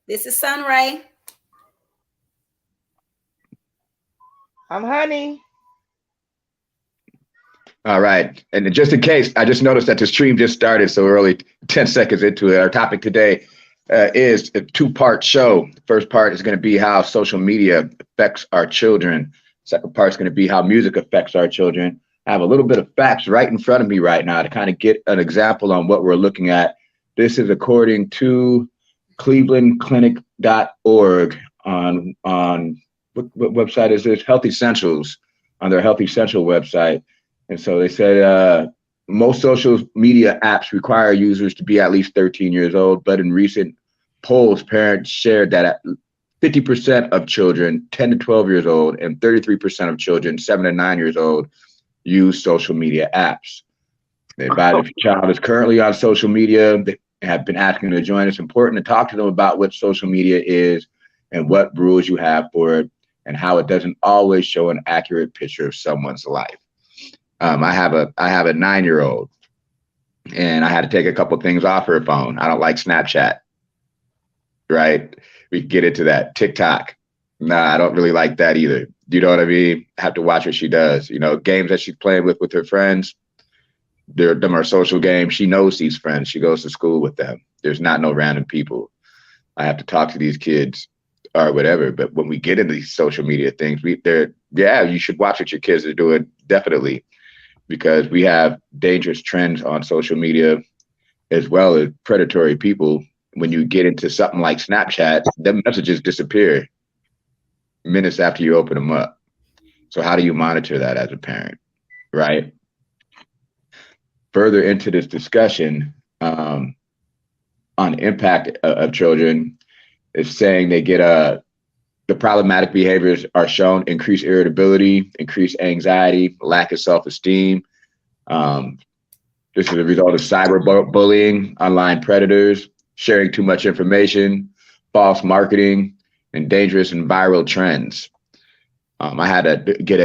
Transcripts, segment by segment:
This is Sunray. I'm Honey. All right. And just in case, I just noticed that the stream just started so early, 10 seconds into it. Our topic today is a two-part show. The first part is going to be how social media affects our children. Second part is going to be how music affects our children. I have a little bit of facts right in front of me right now to kind of get an example on what we're looking at. This is according to clevelandclinic.org on what website is this? Health Essentials, on their Health Essential website. And so they said most social media apps require users to be at least 13 years old, but in recent polls, parents shared that 50% of children 10 to 12 years old and 33% of children 7 to 9 years old use social media apps. They advise if your child is currently on social media, they have been asking to join. It's important to talk to them about what social media is and what rules you have for it and how it doesn't always show an accurate picture of someone's life. I have a 9-year-old, and I had to take a couple things off her phone. I don't like Snapchat, right? We can get into that. TikTok, nah, I don't really like that either. You know what I mean? I have to watch what she does. You know, games that she's playing with her friends, them are social games. She knows these friends. She goes to school with them. There's not no random people. I have to talk to these kids or whatever. But when we get into these social media things, you should watch what your kids are doing, definitely. Because we have dangerous trends on social media as well as predatory people. When you get into something like Snapchat, the messages disappear minutes after you open them up. So how do you monitor that as a parent, right? Further into this discussion on impact of children, is saying they get the problematic behaviors are shown: increased irritability, increased anxiety, lack of self-esteem. This is a result of cyberbullying, online predators, sharing too much information, false marketing, and dangerous and viral trends. I had to get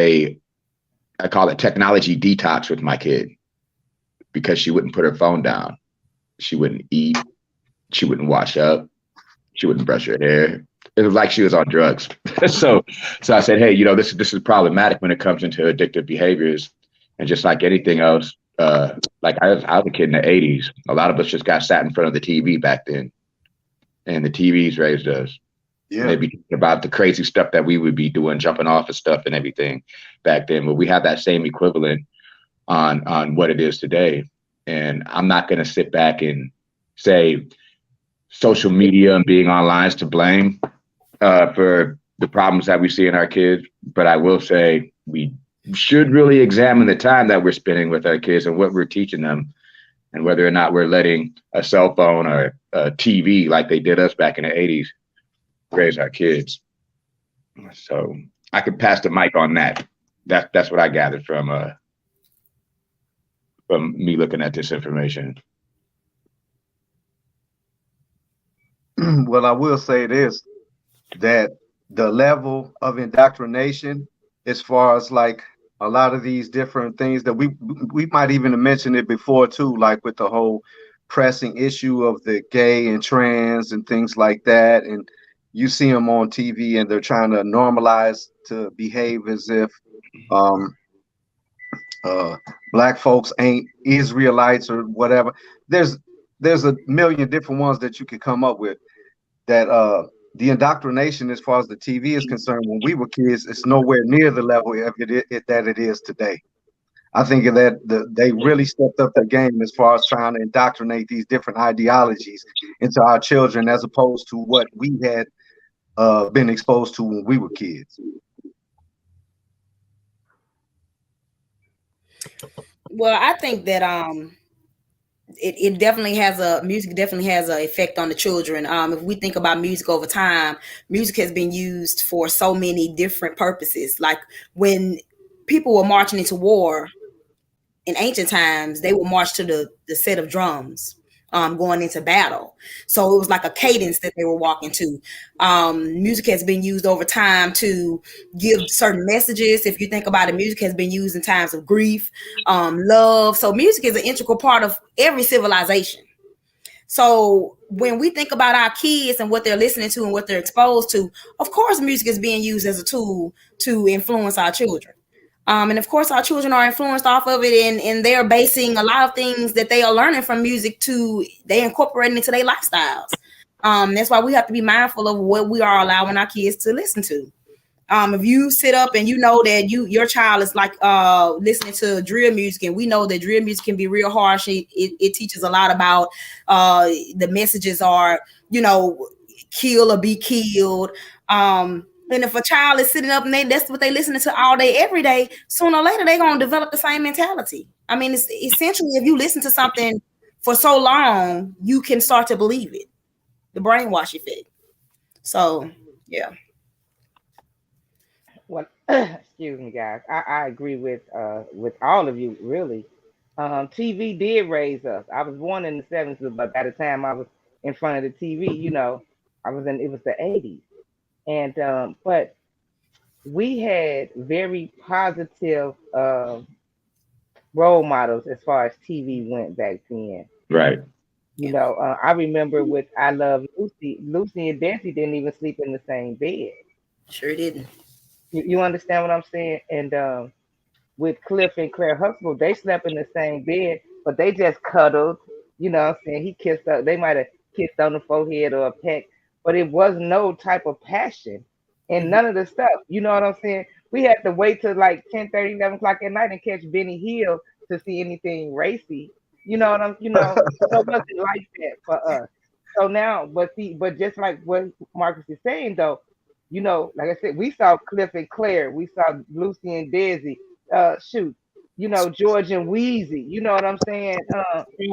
I call it technology detox with my kid because she wouldn't put her phone down. She wouldn't eat. She wouldn't wash up. She wouldn't brush her hair. It was like she was on drugs. so I said, hey, this is problematic when it comes into addictive behaviors. And just like anything else, like I was a kid in the 80s. A lot of us just got sat in front of the TV back then. And the TVs raised us. Yeah. Maybe thinking about the crazy stuff that we would be doing, jumping off of stuff and everything back then. But we have that same equivalent on what it is today. And I'm not going to sit back and say social media and being online is to blame for the problems that we see in our kids. But I will say we should really examine the time that we're spending with our kids and what we're teaching them and whether or not we're letting a cell phone or a TV like they did us back in the 80s raise our kids. So I could pass the mic on that. That's what I gathered from me looking at this information. Well, I will say this, that the level of indoctrination, as far as like a lot of these different things that we might even have mentioned it before too, like with the whole pressing issue of the gay and trans and things like that. And you see them on TV and they're trying to normalize to behave as if black folks ain't Israelites or whatever. There's a million different ones that you could come up with. That the indoctrination, as far as the TV is concerned, when we were kids, it's nowhere near the level that it is today. I think that they really stepped up their game as far as trying to indoctrinate these different ideologies into our children, as opposed to what we had been exposed to when we were kids. Well, I think that it definitely music definitely has an effect on the children. If we think about music over time, music has been used for so many different purposes. Like when people were marching into war in ancient times, they would march to the set of drums going into battle. So it was like a cadence that they were walking to. Music has been used over time to give certain messages. If you think about it, music has been used in times of grief, love. So music is an integral part of every civilization. So when we think about our kids and what they're listening to and what they're exposed to, of course, music is being used as a tool to influence our children. And of course, our children are influenced off of it, and they are basing a lot of things that they are learning from music to they incorporating into their lifestyles. That's why we have to be mindful of what we are allowing our kids to listen to. If you sit up and you know that your child is like listening to drill music, and we know that drill music can be real harsh. It teaches a lot about the messages are, kill or be killed. And if a child is sitting up and that's what they listening to all day, every day, sooner or later they're gonna develop the same mentality. I mean, it's essentially if you listen to something for so long, you can start to believe it. The brainwash effect. So yeah. Well, excuse me, guys. I agree with all of you, really. TV did raise us. I was born in the 70s, but by the time I was in front of the TV, it was the 80s. And but we had very positive role models as far as TV went back then. Right. I remember with I Love Lucy. Lucy and Dancy didn't even sleep in the same bed. Sure didn't. You understand what I'm saying? And with Cliff and Claire Huxtable, they slept in the same bed, but they just cuddled. You know what I'm saying? He kissed her. They might have kissed on the forehead or a peck, but it was no type of passion and none of the stuff. You know what I'm saying? We had to wait till like 10:30, 11 o'clock at night and catch Benny Hill to see anything racy. You know what so it wasn't like that for us. So now, but just like what Marcus is saying though, like I said, we saw Cliff and Claire, we saw Lucy and Daisy, George and Wheezy. You know what I'm saying?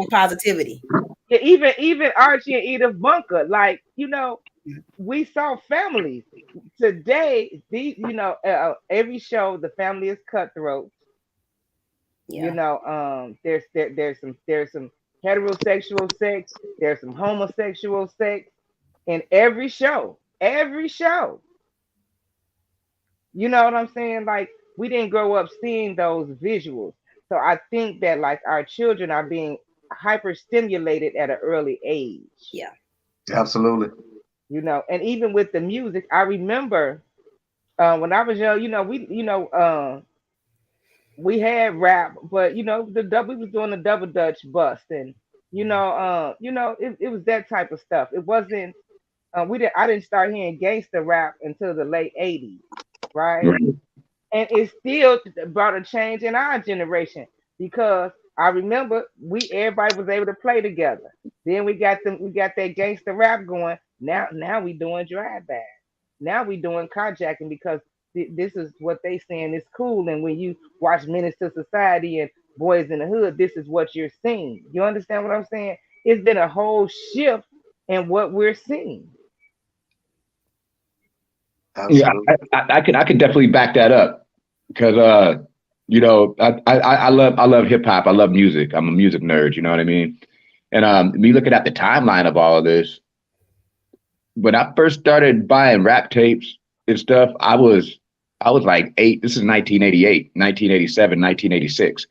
Positivity. Yeah, even Archie and Edith Bunker, like, we saw families. Today, these, every show, the family is cutthroat. Yeah. There's some heterosexual sex, there's some homosexual sex in every show. Every show. You know what I'm saying? Like, we didn't grow up seeing those visuals. So I think that like our children are being hyper stimulated at an early age. Yeah. Absolutely. And even with the music, I remember when I was young, we had rap, but we was doing the double dutch bust, and it was that type of stuff. It wasn't I didn't start hearing gangster rap until the late 80s, right? And it still brought a change in our generation, because I remember everybody was able to play together. Then we got that gangster rap going. Now we doing drive-by. Now we doing carjacking, because this is what they saying is cool. And when you watch Menace to Society and Boys in the Hood, this is what you're seeing. You understand what I'm saying? It's been a whole shift in what we're seeing. Absolutely. Yeah, I can definitely back that up, because I love hip hop. I love music. I'm a music nerd. You know what I mean? And me looking at the timeline of all of this, when I first started buying rap tapes and stuff, I was like 8. This is 1988, 1987, 1986.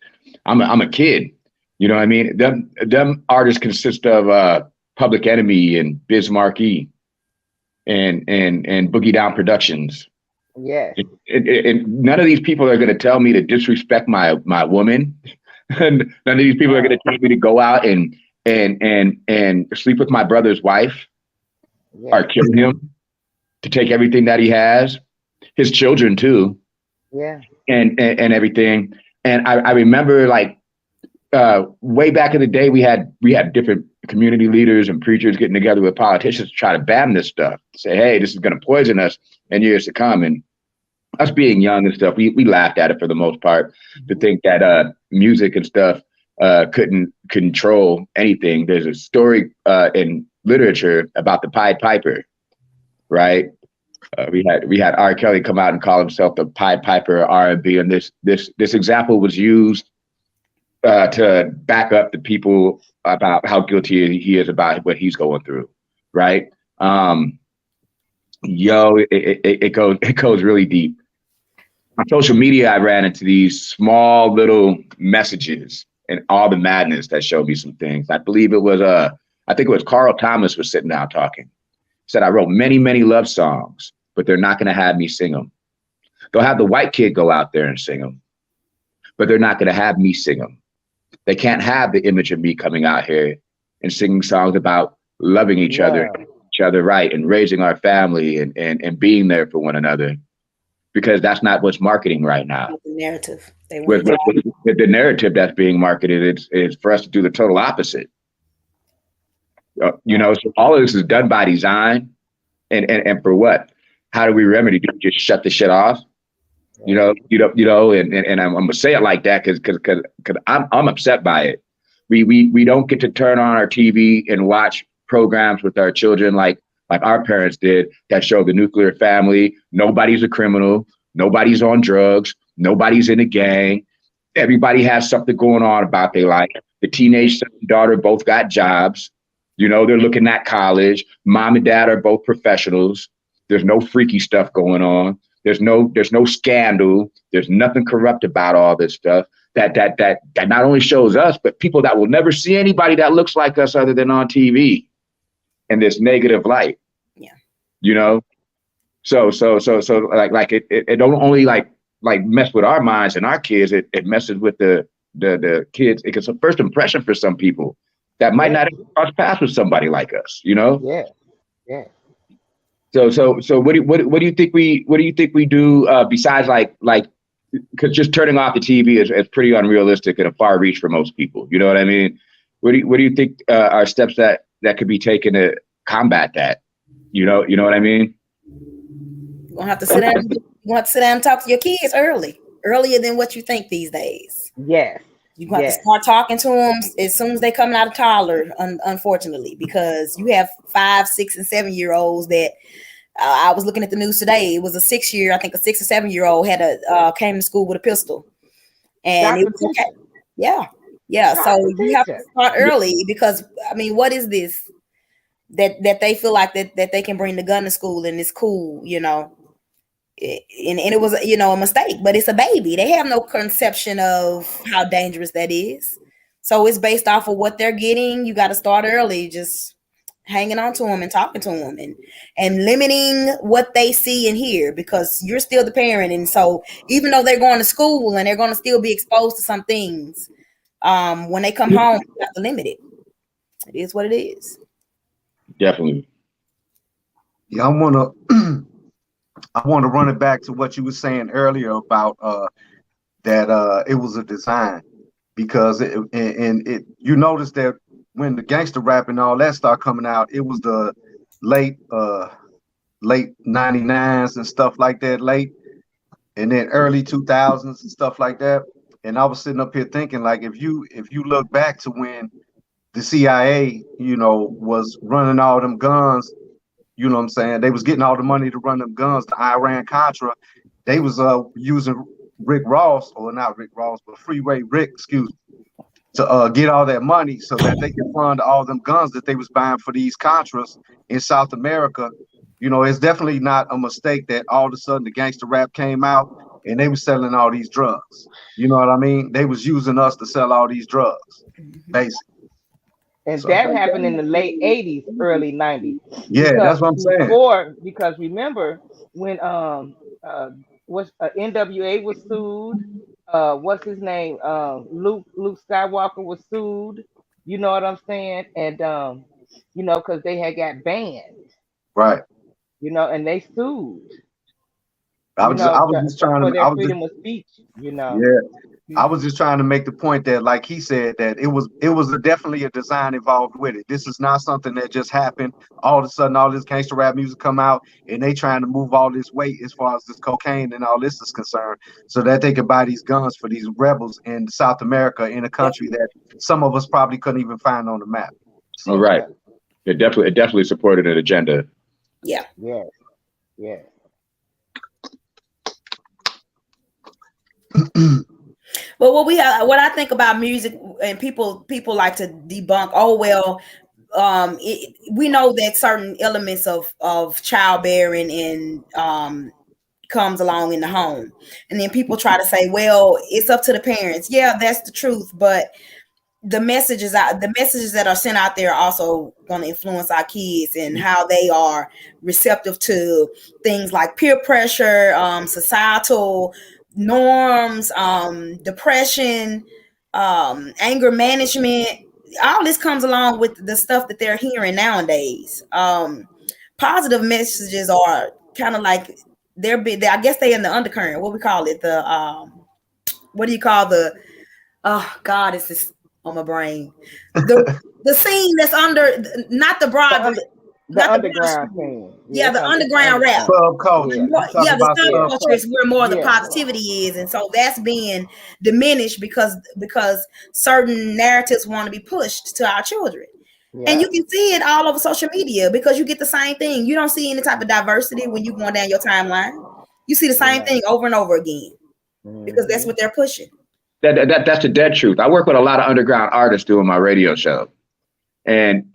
I'm a kid. You know what I mean? Them artists consist of Public Enemy and Biz Markie and Boogie Down Productions. Yeah. And none of these people are going to tell me to disrespect my woman. And none of these people are going to tell me to go out and sleep with my brother's wife, or kill him, to take everything that he has, his children too. Yeah. And everything. And I remember, like, way back in the day, we had different community leaders and preachers getting together with politicians to try to ban this stuff, say, hey, this is going to poison us in years to come. And us being young and stuff, we laughed at it for the most part, to think that music and stuff couldn't control anything. There's a story in literature about the Pied Piper, right? We had R. Kelly come out and call himself the Pied Piper R&B, and this example was used to back up the people about how guilty he is about what he's going through, right? It goes really deep. On social media, I ran into these small little messages and all the madness that showed me some things. I believe it was I think it was Carl Thomas was sitting down talking. He said, I wrote many, many love songs, but they're not going to have me sing them. They'll have the white kid go out there and sing them, but they're not going to have me sing them. They can't have the image of me coming out here and singing songs about loving each other right, and raising our family and being there for one another, because that's not what's marketing right now. The narrative they With want. the narrative that's being marketed is for us to do the total opposite. So all of this is done by design, and for what? How do we remedy? Do we just shut the shit off? And I'm gonna say it like that because I'm upset by it. We don't get to turn on our TV and watch programs with our children like our parents did that show the nuclear family. Nobody's a criminal. Nobody's on drugs. Nobody's in a gang. Everybody has something going on about their life. The teenage son and daughter both got jobs. They're looking at college. Mom and dad are both professionals. There's no freaky stuff going on. There's no scandal. There's nothing corrupt about all this stuff that not only shows us, but people that will never see anybody that looks like us other than on TV in this negative light. Yeah. So like it don't only like mess with our minds and our kids. It messes with the kids. It's a first impression for some people that might not have crossed paths with somebody like us. Yeah. So what do you think we do besides like because just turning off the TV is pretty unrealistic and a far reach for most people. You know what I mean? What do you think are steps that could be taken to combat that? You know what I mean? You're gonna have to sit down. You have to sit down and talk to your kids earlier than what you think these days. Yes. You have to start talking to them as soon as they come out of toddler, unfortunately, because you have 5, 6, and 7-year-olds that I was looking at the news today. It was a 6 or 7-year-old had came to school with a pistol, and it was okay. Yeah. So you have to start early because what is this that they feel like that they can bring the gun to school and it's cool, And it was, a mistake, but it's a baby. They have no conception of how dangerous that is. So it's based off of what they're getting. You got to start early, just hanging on to them and talking to them and limiting what they see and hear, because you're still the parent. And so even though they're going to school and they're going to still be exposed to some things, when they come home, you have to limit it. It is what it is. Definitely. Yeah, I want to run it back to what you were saying earlier about that it was a design, because you notice that when the gangster rap and all that started coming out, it was the late 99s and stuff like that, and then early 2000s and stuff like that. And I was sitting up here thinking, like, if you look back to when the CIA, was running all them guns. You know what I'm saying? They was getting all the money to run them guns, the Iran Contra. They was using Rick Ross, or not Rick Ross, but Freeway Rick, excuse me, to get all that money so that they could fund all them guns that they was buying for these Contras in South America. It's definitely not a mistake that all of a sudden the gangster rap came out and they was selling all these drugs. You know what I mean? They was using us to sell all these drugs, basically. And that happened in the late 80s, early 90s. Yeah, that's what I'm saying. Because remember when NWA was sued, what's his name? Luke Skywalker was sued. You know what I'm saying? And because they had got banned. Right. And they sued. I was just trying for to their freedom of speech. Yeah. I was just trying to make the point that, like he said, that it was definitely a design involved with it. This is not something that just happened. All of a sudden, all this gangster rap music come out, and they trying to move all this weight as far as this cocaine and all this is concerned, so that they could buy these guns for these rebels in South America, in a country that some of us probably couldn't even find on the map. So, right. It definitely supported an agenda. Yeah. Yeah. But what I think about music, and people like to debunk, we know that certain elements of childbearing and comes along in the home, and then people try to say, well, it's up to the parents. Yeah, that's the truth, but the messages that are sent out there are also going to influence our kids and how they are receptive to things like peer pressure, societal norms, depression, anger management. All this comes along with the stuff that they're hearing nowadays. Positive messages are kind of like I guess they in the undercurrent. What we call it? What do you call the? Oh God, it's this on my brain. The scene that's under, not the The, broad, un- the not the broad underground street. thing. Yeah, Yeah, the it's underground rap. underground. Subculture. Yeah, You talking Yeah, the about yeah, subculture is subculture? where more of the yeah, positivity is, and so that's being diminished because certain narratives want to be pushed to our children. And yeah, you can see it all over social media because you get the same thing. You don't see any type of diversity when you going down your timeline. You see the you're same right. thing over and over again because that's Hmm. what they're pushing. That's the dead truth. I work with a lot of underground artists doing my radio show. And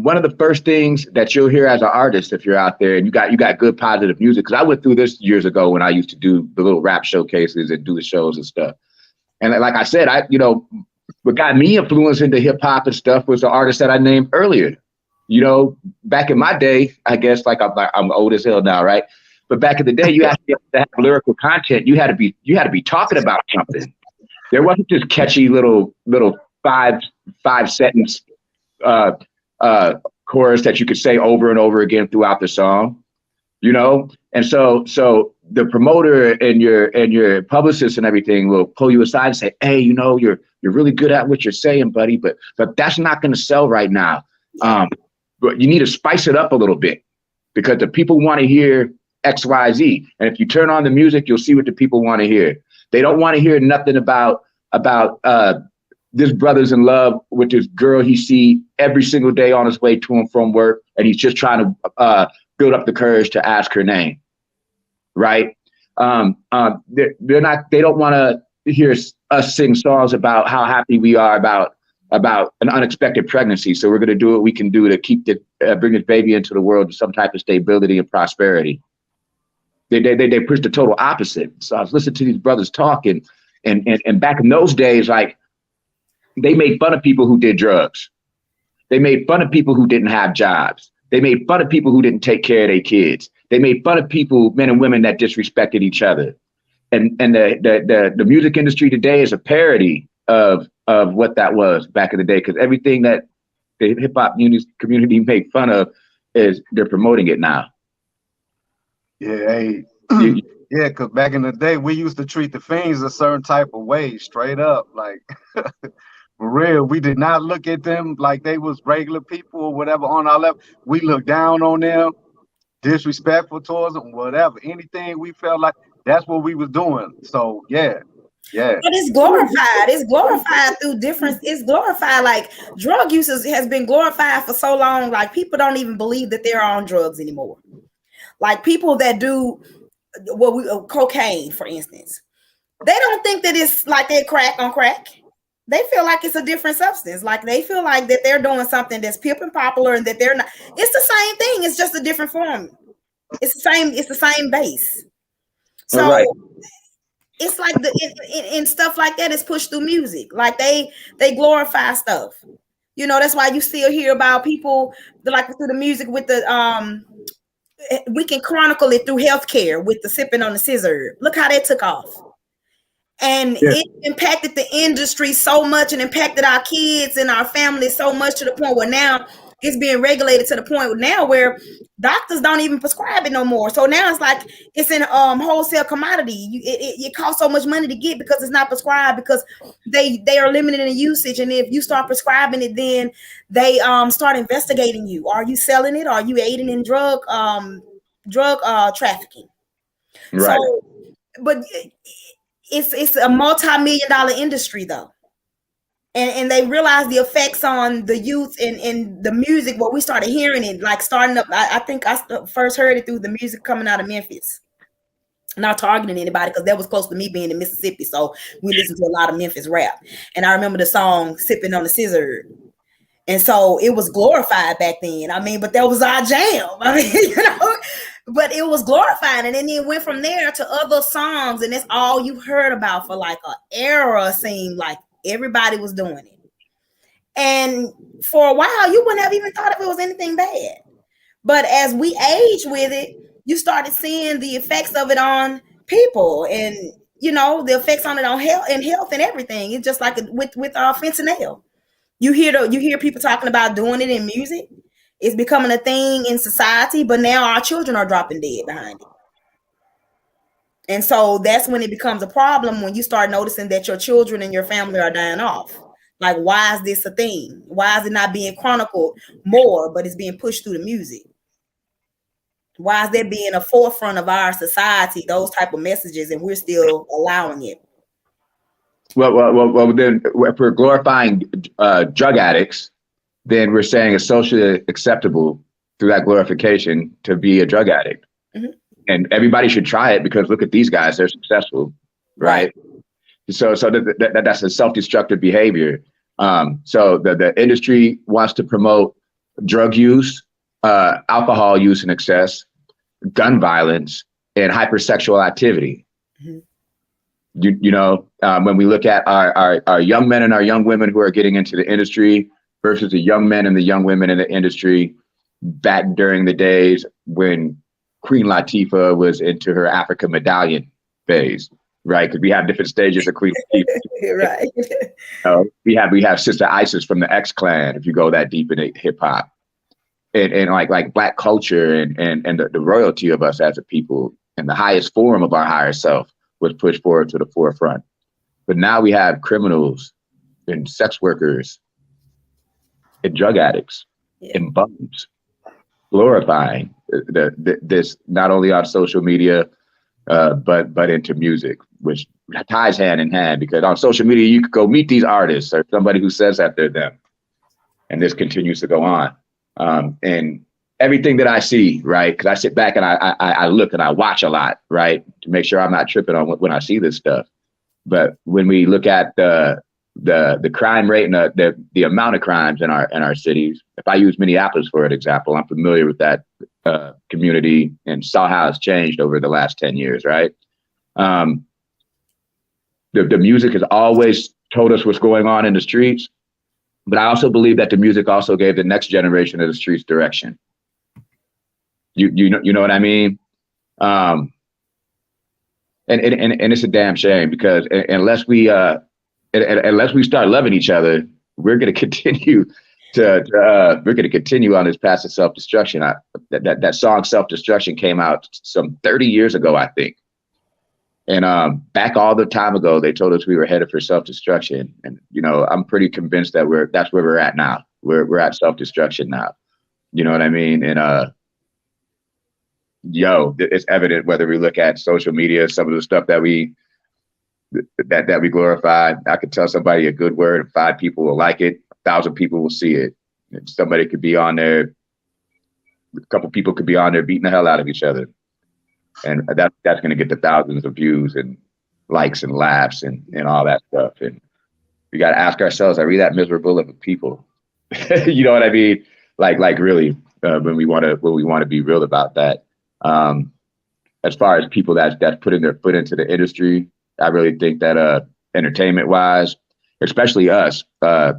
one of the first things that you'll hear as an artist, if you're out there and you got good positive music, because I went through this years ago when I used to do the little rap showcases and do the shows and stuff. And like I said, what got me influenced into hip hop and stuff was the artist that I named earlier. Back in my day, I guess I'm old as hell now, right? But back in the day, you had to be able to have lyrical content. You had to be talking about something. There wasn't just catchy little five sentence uh, chorus that you could say over and over again throughout the song, And so the promoter and your publicist and everything will pull you aside and say, "Hey, you're really good at what you're saying, buddy, but that's not going to sell right now. But you need to spice it up a little bit because the people want to hear X, Y, Z. And if you turn on the music, you'll see what the people want to hear. They don't want to hear nothing about this brother's in love with this girl he see every single day on his way to and from work, and he's just trying to build up the courage to ask her name, right? They're not. They don't want to hear us sing songs about how happy we are about an unexpected pregnancy. So we're going to do what we can do to bring this baby into the world with some type of stability and prosperity. They push the total opposite. So I was listening to these brothers talking, and back in those days, like, they made fun of people who did drugs. They made fun of people who didn't have jobs. They made fun of people who didn't take care of their kids. They made fun of people, men and women, that disrespected each other. And the music industry today is a parody of what that was back in the day, because everything that the hip hop community made fun of is they're promoting it now. Yeah, hey. Yeah, because back in the day, we used to treat the fiends a certain type of way, straight up. Like, for real, we did not look at them like they was regular people or whatever on our level. We looked down on them, disrespectful towards them, whatever. Anything we felt like, that's what we was doing. So, yeah. But it's glorified. It's glorified through different. It's glorified. Like, drug use has been glorified for so long. Like, people don't even believe that they're on drugs anymore. Like, people that do cocaine, for instance, they don't think that it's like they're crack on crack. They feel like it's a different substance. Like, they feel like that they're doing something that's hip and popular, and that they're not. It's the same thing. It's just a different form. It's the same. It's the same base. So. Right. It's like and stuff like that is pushed through music. Like, they glorify stuff. That's why you still hear about people that, like, through the music with the we can chronicle it through healthcare with the sipping on the scissor. Look how that took off. And it impacted the industry so much and impacted our kids and our families so much to the point where now it's being regulated to the point now where doctors don't even prescribe it no more. So now it's like it's in wholesale commodity. It costs so much money to get because it's not prescribed, because they are limiting the usage. And if you start prescribing it, then they start investigating you. Are you selling it? Are you aiding in drug trafficking? Right. So, but it's a multi-million-dollar industry though. And they realized the effects on the youth and the music. What we started hearing it, like, starting up. I think I first heard it through the music coming out of Memphis. Not targeting anybody, because that was close to me being in Mississippi, so we listened to a lot of Memphis rap. And I remember the song "Sipping on the Scissor," and so it was glorified back then. I mean, but that was our jam. I mean, but it was glorifying, and then it went from there to other songs, and that's all you heard about for like an era. Seemed like everybody was doing it. And for a while, you wouldn't have even thought if it was anything bad. But as we age with it, you started seeing the effects of it on people, and the effects on it on health and everything. It's just like with fentanyl. You hear people talking about doing it in music. It's becoming a thing in society, but now our children are dropping dead behind it. And so that's when it becomes a problem, when you start noticing that your children and your family are dying off. Like, why is this a thing? Why is it not being chronicled more, but it's being pushed through the music? Why is that being a forefront of our society, those type of messages, and we're still allowing it? Well, then if we're glorifying drug addicts, then we're saying it's socially acceptable through that glorification to be a drug addict. Mm-hmm. And everybody should try it because look at these guys, they're successful, right? So that's a self-destructive behavior. So the industry wants to promote drug use, alcohol use in excess, gun violence, and hypersexual activity. Mm-hmm. When we look at our young men and our young women who are getting into the industry versus the young men and the young women in the industry back during the days when Queen Latifah was into her Africa medallion phase, right? Because we have different stages of Queen Latifah. Right. We have Sister Isis from the X Clan, if you go that deep in hip hop. And like Black culture and the royalty of us as a people and the highest form of our higher self was pushed forward to the forefront. But now we have criminals and sex workers and drug addicts and bums glorifying this not only on social media, but into music, which ties hand in hand, because on social media, you could go meet these artists or somebody who says that they're them. And this continues to go on. And everything that I see, right, because I sit back and I look and I watch a lot, right, to make sure I'm not tripping on when I see this stuff. But when we look at the crime rate and the amount of crimes in our cities, if I use Minneapolis for an example, I'm familiar with that community and saw how it's changed over the last 10 years, right? The music has always told us what's going on in the streets, but I also believe that the music also gave the next generation of the streets direction. You know what I mean? And it's a damn shame, because unless we start loving each other, we're going to continue on this path of self-destruction. That song "Self-Destruction" came out some 30 years ago, I think. And back all the time ago, they told us we were headed for self-destruction. And I'm pretty convinced that that's where we're at now. We're at self-destruction now. You know what I mean? And it's evident whether we look at social media, some of the stuff that we glorify. I could tell somebody a good word and 5 people will like it, 1,000 people will see it. And somebody could be on there, a couple people could be on there beating the hell out of each other. And that's going to get the thousands of views and likes and laughs and all that stuff. And we got to ask ourselves, are we that miserable of a people? You know what I mean? Like really, when we want to be real about that. As far as people that's putting their foot into the industry, I really think that entertainment wise, especially us, like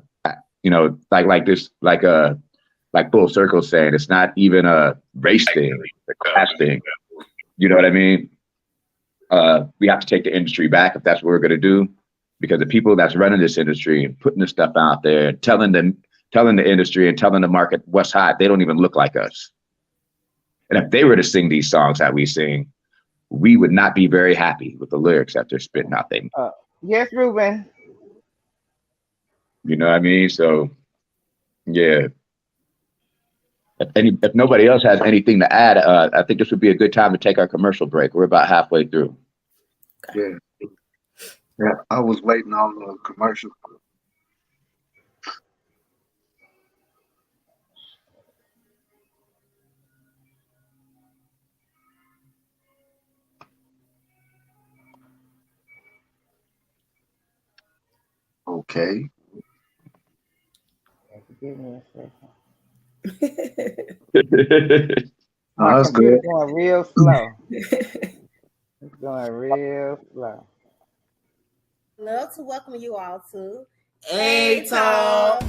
Full Circle saying, it's not even a race thing, a class thing. You know what I mean? We have to take the industry back if that's what we're going to do, because the people that's running this industry and putting this stuff out there, telling the industry and telling the market what's hot, they don't even look like us. And if they were to sing these songs that we sing, we would not be very happy with the lyrics that they're spitting out there. Yes, Ruben. You know what I mean? So, yeah. If nobody else has anything to add, I think this would be a good time to take our commercial break. We're about halfway through. Yeah. I was waiting on the commercial. Okay. Give me a second. That's good. It's going real slow. It's going real slow. Love to welcome you all to A Talk.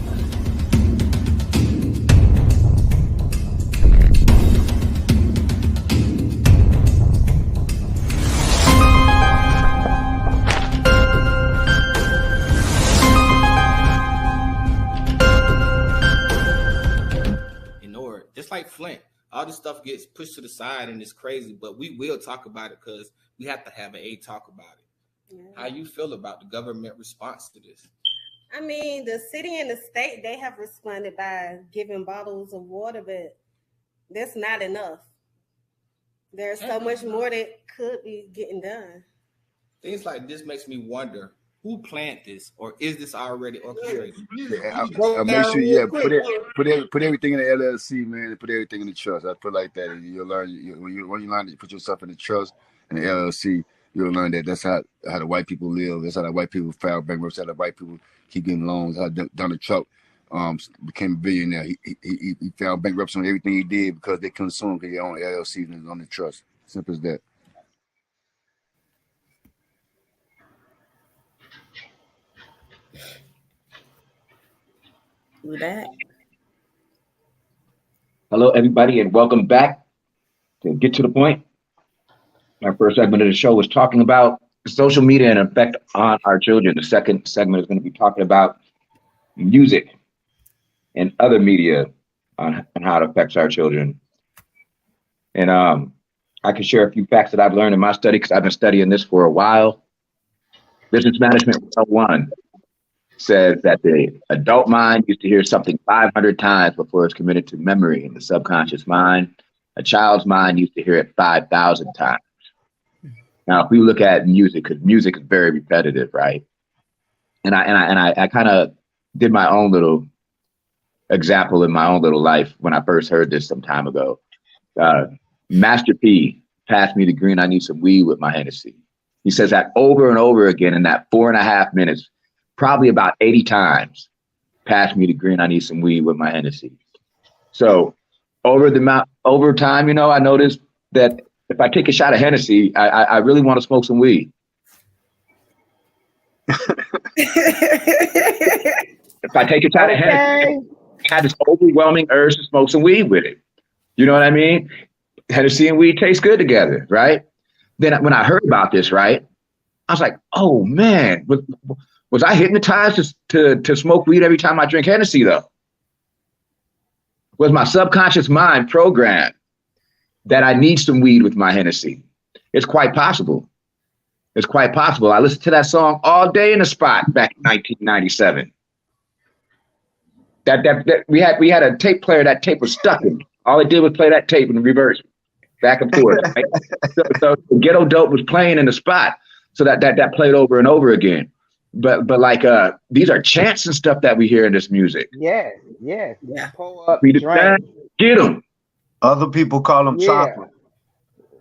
plant. All this stuff gets pushed to the side and it's crazy, but we will talk about it because we have to have an A talk about it. Yeah. How you feel about the government response to this? I mean, the city and the state, they have responded by giving bottles of water, but that's not enough. There's so much more that could be getting done. Things like this makes me wonder who planned this, or is this already orchestrated? Yeah, I make sure, put everything in the LLC, man, and put everything in the trust. I put like that, and you'll learn. When you learn to put yourself in the trust and the LLC, you'll learn that that's how the white people live. That's how the white people file bankruptcy. How the white people keep getting loans. How Donald Trump became a billionaire. He filed bankruptcy on everything he did because they couldn't sue him because he owned LLC and on the trust. Simple as that. With that. Hello, everybody, and welcome back to Get to the Point. Our first segment of the show was talking about social media and effect on our children. The second segment is going to be talking about music and other media on how it affects our children. And I can share a few facts that I've learned in my study because I've been studying this for a while. Business Management 101 says that the adult mind used to hear something 500 times before it's committed to memory in the subconscious mind. A child's mind used to hear it 5,000 times. Now, if we look at music, because music is very repetitive, right? And I kind of did my own little example in my own little life when I first heard this some time ago. Master P, pass me the green, I need some weed with my Hennessy. He says that over and over again in that 4.5 minutes, probably about 80 times. Pass me the green, I need some weed with my Hennessy. So over time, I noticed that if I take a shot of Hennessy, I really want to smoke some weed. If I take a shot of Hennessy, I had this overwhelming urge to smoke some weed with it. You know what I mean? Hennessy and weed taste good together, right? Then when I heard about this, right, I was like, oh man, was I hypnotized to smoke weed every time I drink Hennessy though? Was my subconscious mind programmed that I need some weed with my Hennessy? It's quite possible. It's quite possible. I listened to that song all day in the spot back in 1997. That we had a tape player. That tape was stuck in. All it did was play that tape in reverse, back and forth. Right? So Ghetto Dope was playing in the spot, so that played over and over again. But like these are chants and stuff that we hear in this music. Yes. Yeah. Pull up, Get them. Other people call them chocolate.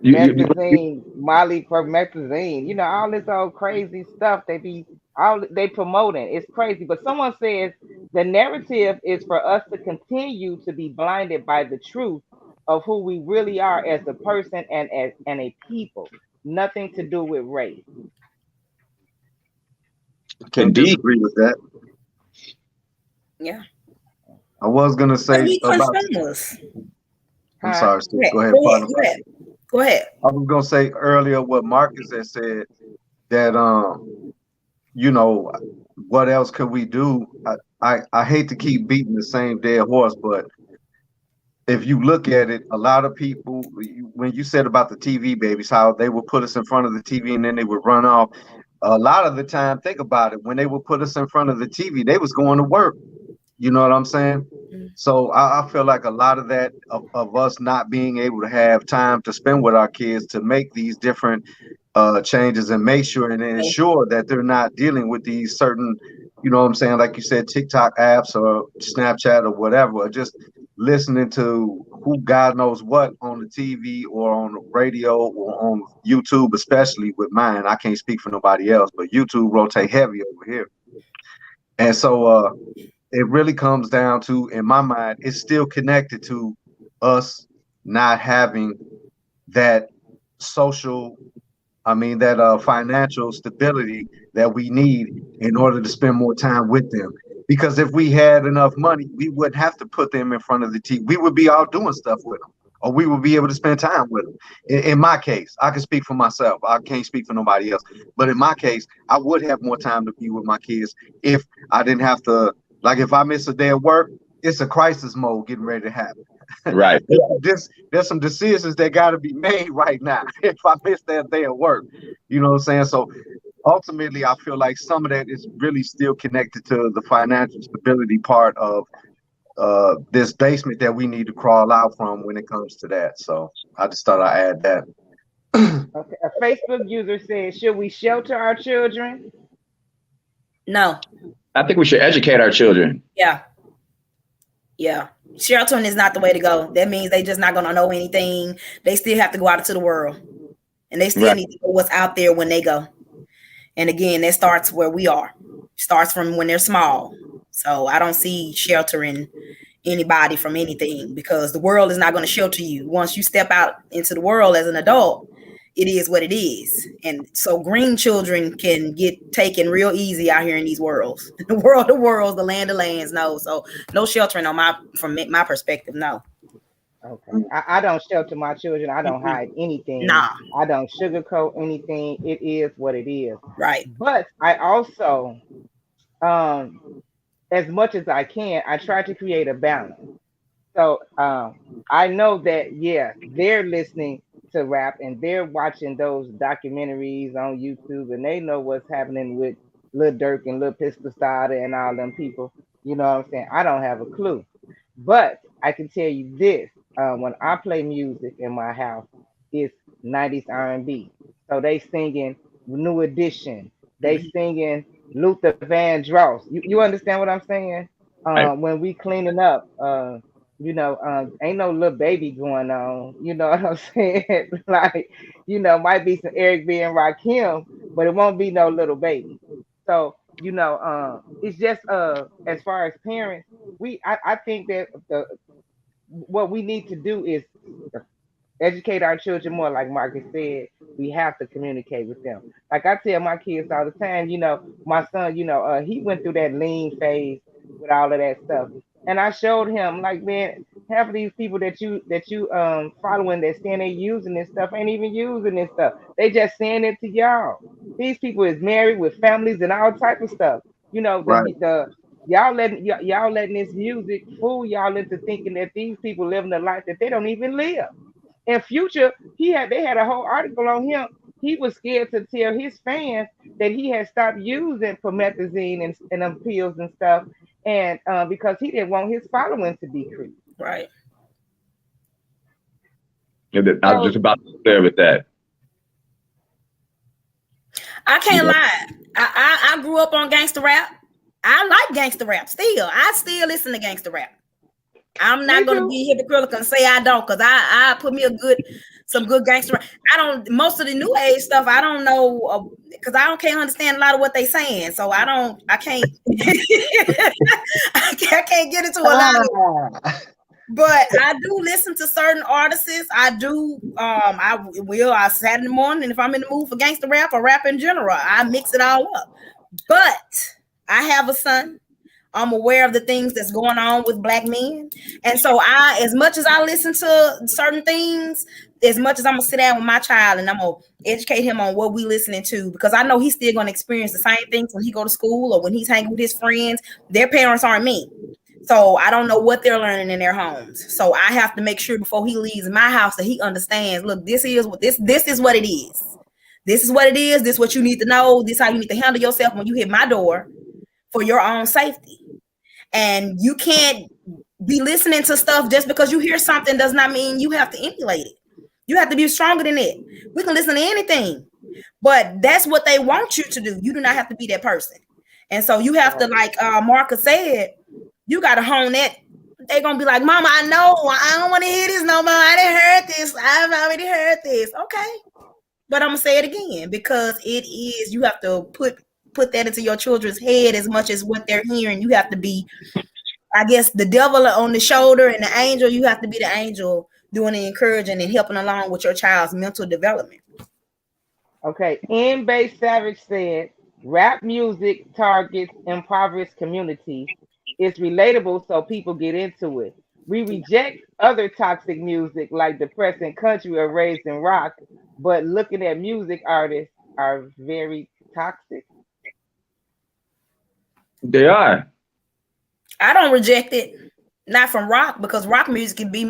Methazine, Molly promethazine, all this old crazy stuff they promoting. It's crazy. But someone says the narrative is for us to continue to be blinded by the truth of who we really are as a person and a people. Nothing to do with race. Can disagree with that. Yeah. I was gonna say about. I'm sorry, Steve. Go ahead. Go ahead. I was gonna say earlier what Marcus had said that what else could we do? I hate to keep beating the same dead horse, but if you look at it, a lot of people, when you said about the TV babies, how they would put us in front of the TV and then they would run off. A lot of the time, think about it, when they would put us in front of the TV, they was going to work. You know what I'm saying? So I feel like a lot of that of us not being able to have time to spend with our kids to make these different changes and make sure and ensure that they're not dealing with these certain, you know what I'm saying, like you said, TikTok apps or Snapchat or whatever, or just listening to who God knows what on the TV or on the radio or on YouTube, especially with mine. I can't speak for nobody else, but YouTube rotate heavy over here. And so it really comes down to, in my mind, it's still connected to us not having that financial stability that we need in order to spend more time with them. Because if we had enough money, we wouldn't have to put them in front of the TV. We would be out doing stuff with them, or we would be able to spend time with them. In my case, I can speak for myself. I can't speak for nobody else. But in my case, I would have more time to be with my kids if I didn't have to. Like if I miss a day of work, it's a crisis mode getting ready to happen. Right. There's some decisions that got to be made right now. If I miss that day at work, you know what I'm saying? So ultimately, I feel like some of that is really still connected to the financial stability part of this basement that we need to crawl out from when it comes to that. So I just thought I'd add that. Okay, a Facebook user says, should we shelter our children? No. I think we should educate our children. Yeah. Yeah. Sheltering is not the way to go. That means they just not gonna know anything. They still have to go out into the world. And they still Right. need to know what's out there when they go. And again, that starts where we are. Starts from when they're small. So I don't see sheltering anybody from anything because the world is not going to shelter you. Once you step out into the world as an adult, it is what it is. And so green children can get taken real easy out here in these worlds. The world of worlds, the land of lands, no. So no sheltering from my perspective, no. Okay. I don't shelter my children. I don't hide anything. Nah. I don't sugarcoat anything. It is what it is. Right. But I also, as much as I can, I try to create a balance. So I know that, yeah, they're listening to rap and they're watching those documentaries on YouTube and they know what's happening with Lil Durk and Lil Pistasada and all them people. You know what I'm saying? I don't have a clue. But I can tell you this, when I play music in my house, it's 90s R&B. So they singing New Edition. They singing Luther Vandross. You understand what I'm saying? Right. When we cleaning up, ain't no little baby going on. You know what I'm saying? Like, might be some Eric B and Rakim, but it won't be no little baby. So, it's just as far as parents, I think that what we need to do is educate our children more. Like Marcus said, we have to communicate with them. Like I tell my kids all the time, my son, he went through that lean phase with all of that stuff. And I showed him, like, man, half of these people that you following that saying they using this stuff ain't even using this stuff. They just saying it to y'all. These people is married with families and all type of stuff. Right. Y'all letting this music fool y'all into thinking that these people living a life that they don't even live. In Future, they had a whole article on him. He was scared to tell his fans that he had stopped using promethazine and them pills and stuff, and because he didn't want his following to decrease. Right. I was just about to say with that. I can't lie. I grew up on gangster rap. I like gangster rap still. I still listen to gangster rap. I'm not going to be hypocritical and say I don't, because I put me some good gangster rap. Most of the new age stuff, I don't know, because I can't understand a lot of what they saying. So I can't, I can't get into a lot of it. But I do listen to certain artists. I do. I Saturday morning, if I'm in the mood for gangster rap or rap in general, I mix it all up. But I have a son. I'm aware of the things that's going on with Black men. And so as much as I listen to certain things, as much as I'm gonna sit down with my child and I'm gonna educate him on what we listening to, because I know he's still gonna experience the same things when he go to school or when he's hanging with his friends. Their parents aren't me. So I don't know what they're learning in their homes. So I have to make sure before he leaves my house that he understands, look, this is what it is. This is what it is. This is what you need to know. This is how you need to handle yourself when you hit my door for your own safety. And you can't be listening to stuff just because you hear something does not mean you have to emulate it. You have to be stronger than it. We can listen to anything, but that's what they want you to do. You do not have to be that person. And so you have to, like Marcus said, you got to hone that. They're going to be like, Mama, I know. I don't want to hear this no more. I didn't heard this. I've already heard this. Okay. But I'm going to say it again because you have to put that into your children's head as much as what they're hearing. You have to be, I guess, the devil on the shoulder and the angel. You have to be the angel doing the encouraging and helping along with your child's mental development. Okay. N-Base Savage said, rap music targets impoverished communities. It's relatable so people get into it. We reject other toxic music like depressing country or raising rock, but looking at music artists are very toxic. They are. I don't reject it. Not from rock, because rock music can be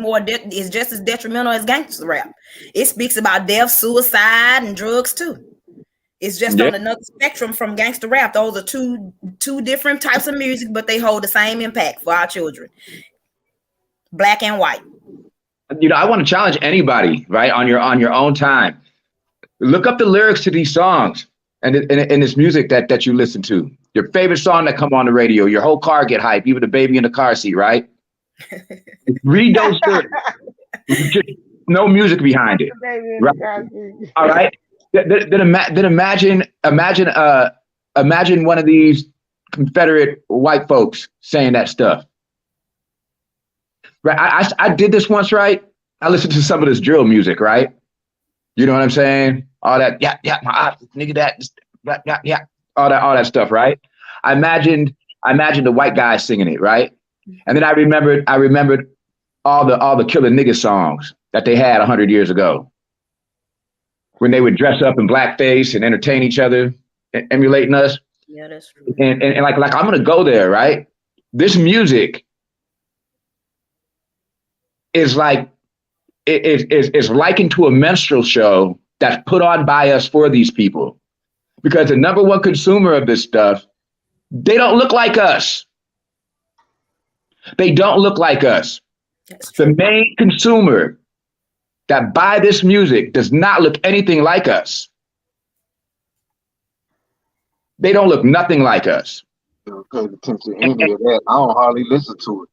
is just as detrimental as gangster rap. It speaks about death, suicide, and drugs too. It's just Yeah. on another spectrum from gangster rap. Those are two different types of music, but they hold the same impact for our children, black and white. I want to challenge anybody, right, on your own time. Look up the lyrics to these songs and this music that you listen to. Your favorite song that come on the radio, your whole car get hype, even the baby in the car seat, right? Read those lyrics. Just no music behind it. Right? All right. Then imagine one of these Confederate white folks saying that stuff. Right. I did this once, right? I listened to some of this drill music, right? You know what I'm saying? All that, my nigga, yeah, all that stuff, right? I imagined the white guy singing it, right? And then I remembered all the killer nigga songs that they had 100 years ago, when they would dress up in blackface and entertain each other, emulating us. Yeah, that's true. And like I'm gonna go there, right? This music is like is likened to a minstrel show that's put on by us for these people, because the number one consumer of this stuff, they don't look like us. They don't look like us. The main consumer that buy this music does not look anything like us. They don't look nothing like us. I don't pay attention to any of that. I don't hardly listen to it.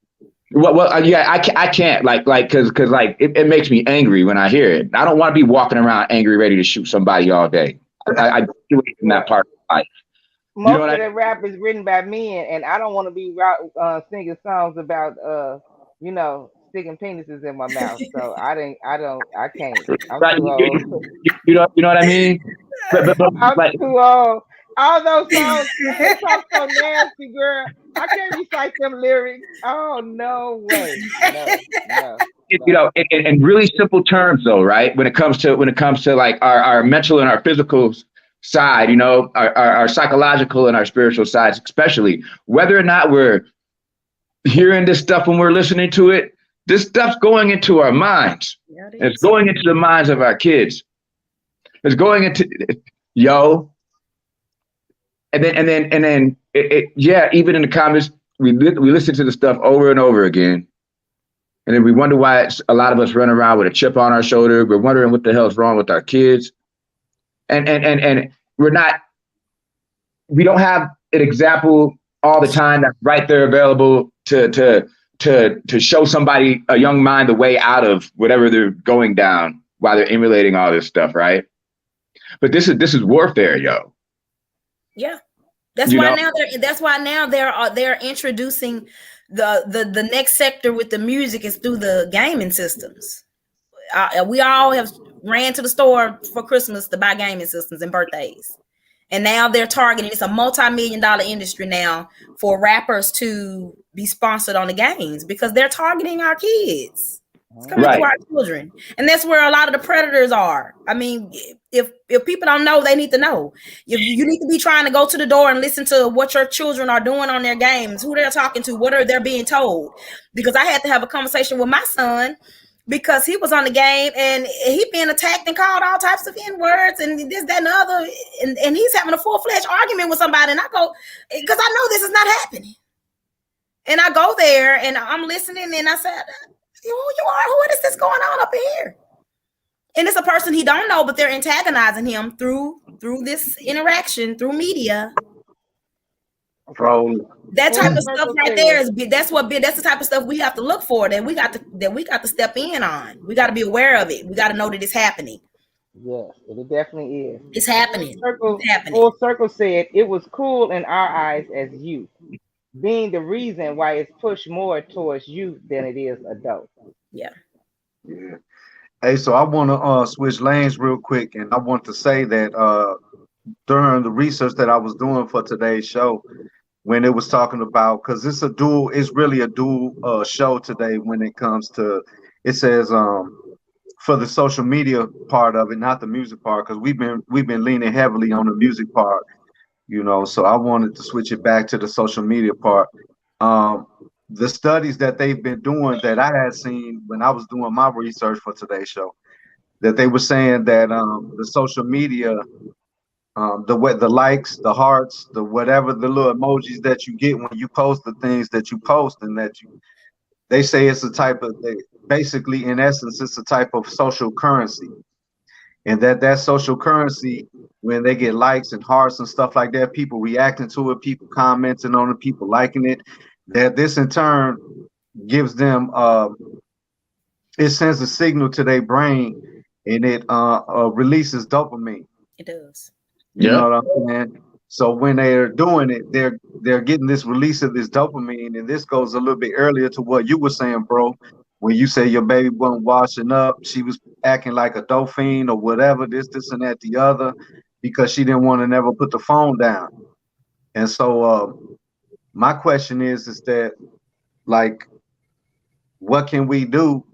Well, yeah, I can't because it makes me angry when I hear it. I don't want to be walking around angry, ready to shoot somebody all day. I do it in that part of life. Most of the rap is written by men, and I don't want to be singing songs about sticking penises in my mouth. So I can't. I'm too old. You know what I mean? But I'm too old. All those songs, they talk so nasty, girl. I can't recite them lyrics. Oh, no way. No. In really simple terms, though, right? When it comes to like our mental and our physical side, our psychological and our spiritual sides, especially, whether or not we're hearing this stuff when we're listening to it, this stuff's going into our minds. Yeah, it's going into the minds of our kids. It's going into And then even in the comments, we listen to the stuff over and over again. And then we wonder why a lot of us run around with a chip on our shoulder. We're wondering what the hell's wrong with our kids. And we don't have an example all the time that's right there available to show somebody, a young mind, the way out of whatever they're going down while they're emulating all this stuff, right? But this is warfare, yo. Yeah, that's why now they're introducing the next sector with the music is through the gaming systems. We all have ran to the store for Christmas to buy gaming systems and birthdays, and now they're targeting. It's a multi-million-dollar industry now for rappers to be sponsored on the games because they're targeting our kids. It's coming to our children, and that's where a lot of the predators are. I mean, if people don't know, they need to know. You need to be trying to go to the door and listen to what your children are doing on their games, who they're talking to, what are they being told. Because I had to have a conversation with my son because he was on the game and he being attacked and called all types of N-words and this, that, and the other, and he's having a full-fledged argument with somebody, and I go, because I know this is not happening, and I go there and I'm listening, and I said, who you are? What is this going on up here? And it's a person he don't know, but they're antagonizing him through this interaction, through media. That type of stuff right there that's the type of stuff we have to look for, that we got to step in on. We got to be aware of it. We got to know that it's happening. Yes, it definitely is. It's happening. Full Circle said it was cool in our eyes as youth, being the reason why it's pushed more towards youth than it is adults. Yeah. Hey, so I want to switch lanes real quick, and I want to say that during the research that I was doing for today's show, when it was talking about, because it's really a dual show today when it comes to, it says for the social media part of it, not the music part, because we've been leaning heavily on the music part. So I wanted to switch it back to the social media part. the studies that they've been doing that I had seen when I was doing my research for today's show, that they were saying that the social media, the likes, the hearts, the whatever the little emojis that you get when you post the things that you post, and that they say it's a type of, basically in essence it's a type of social currency, and that social currency, when they get likes and hearts and stuff like that, people reacting to it, people commenting on it, people liking it, that this in turn gives them it sends a signal to their brain, and it releases dopamine. It does. You Yeah. know what I'm saying? So when they're doing it, they're getting this release of this dopamine, and this goes a little bit earlier to what you were saying, bro. When you say your baby wasn't washing up, she was acting like a dolphin or whatever, this and that, the other, because she didn't want to never put the phone down. And so my question is that, like, what can we do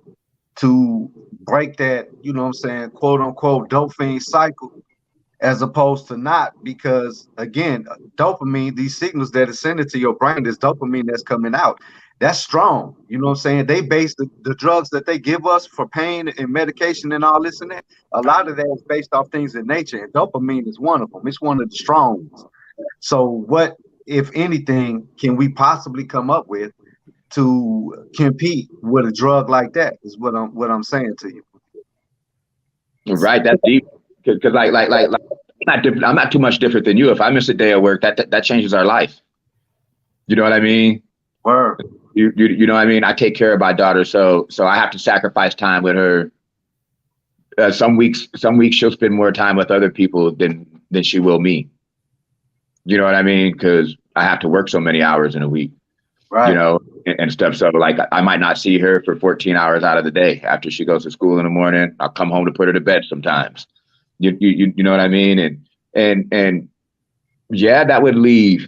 to break that, you know what I'm saying, quote unquote dopamine cycle, as opposed to not? Because again, dopamine, these signals that is sending to your brain, this dopamine that's coming out, that's strong. You know what I'm saying? They base the drugs that they give us for pain and medication and all this and that. A lot of that is based off things in nature, and dopamine is one of them. It's one of the strong ones. So what, if anything, can we possibly come up with to compete with a drug like that? Is what I'm saying to you. Right. That's deep. Because I'm not too much different than you. If I miss a day of work, that changes our life. You know what I mean? Word. You know what I mean? I take care of my daughter, so I have to sacrifice time with her. Some weeks she'll spend more time with other people than she will me. You know what I mean? Because I have to work so many hours in a week. Right. You know, and stuff. So like I might not see her for 14 hours out of the day. After she goes to school in the morning, I'll come home to put her to bed sometimes. You know what I mean? And yeah, that would leave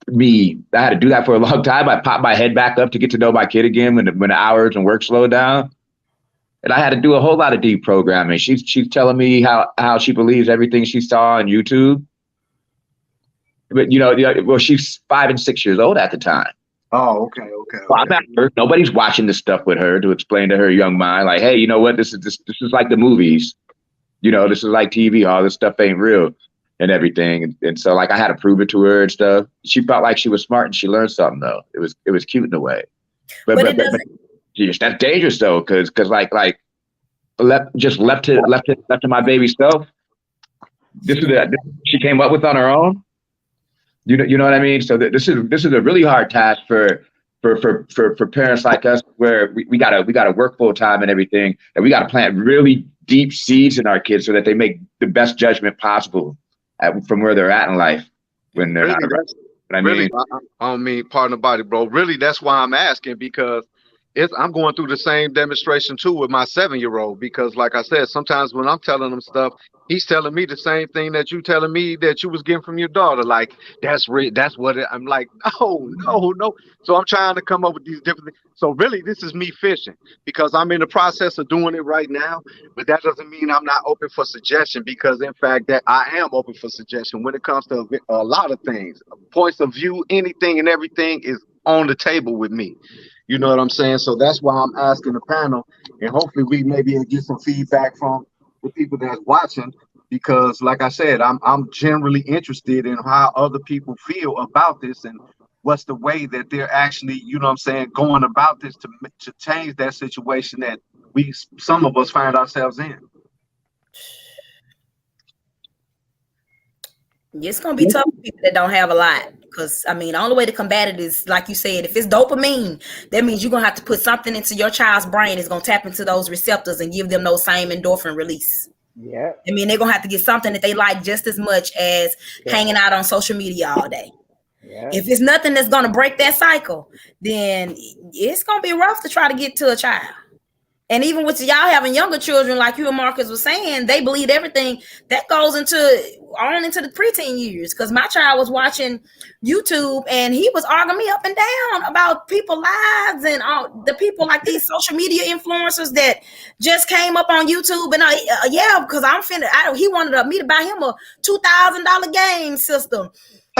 me. I had to do that for a long time. I popped my head back up to get to know my kid again when the hours and work slowed down. And I had to do a whole lot of deprogramming. She's telling me how she believes everything she saw on YouTube. But well, she's 5 and 6 years old at the time. Oh, okay. Well, I'm at her. Nobody's watching this stuff with her to explain to her young mind, like, hey, you know what? This is like the movies. You know, this is like TV. All this stuff ain't real and everything. And so, like, I had to prove it to her and stuff. She felt like she was smart and she learned something, though. It was cute in a way. But that's dangerous though, because like left to my baby self. This she came up with on her own. You know what I mean? So this is a really hard task for parents like us, where we gotta work full time and everything, and we gotta plant really deep seeds in our kids so that they make the best judgment possible from where they're at in life when they're really, not around. I mean, really, I don't mean pardon the body, bro. Really, that's why I'm asking, because I'm going through the same demonstration too with my 7-year-old, because like I said, sometimes when I'm telling him stuff, he's telling me the same thing that you telling me that you was getting from your daughter. Like, that's what I'm like, no. So I'm trying to come up with these different things. So really, this is me fishing, because I'm in the process of doing it right now, but that doesn't mean I'm not open for suggestion, because in fact that I am open for suggestion when it comes to a lot of things, points of view, anything and everything is on the table with me. You know what I'm saying? So that's why I'm asking the panel, and hopefully we maybe get some feedback from the people that's watching, because like I said, I'm generally interested in how other people feel about this, and what's the way that they're actually, you know what I'm saying, going about this to change that situation that some of us find ourselves in. It's gonna be tough for people that don't have a lot, because I mean, the only way to combat it is, like you said, if it's dopamine, that means you're gonna have to put something into your child's brain. It's gonna tap into those receptors and give them those same endorphin release. Yeah. I mean, they're gonna have to get something that they like just as much as hanging out on social media all day. Yeah. If it's nothing that's gonna break that cycle, then it's gonna be rough to try to get to a child. And even with y'all having younger children, like you and Marcus was saying, they believe everything that goes into the preteen years. Because my child was watching YouTube and he was arguing me up and down about people's lives and all the people like these social media influencers that just came up on YouTube. And because he wanted me to buy him a $2,000 game system.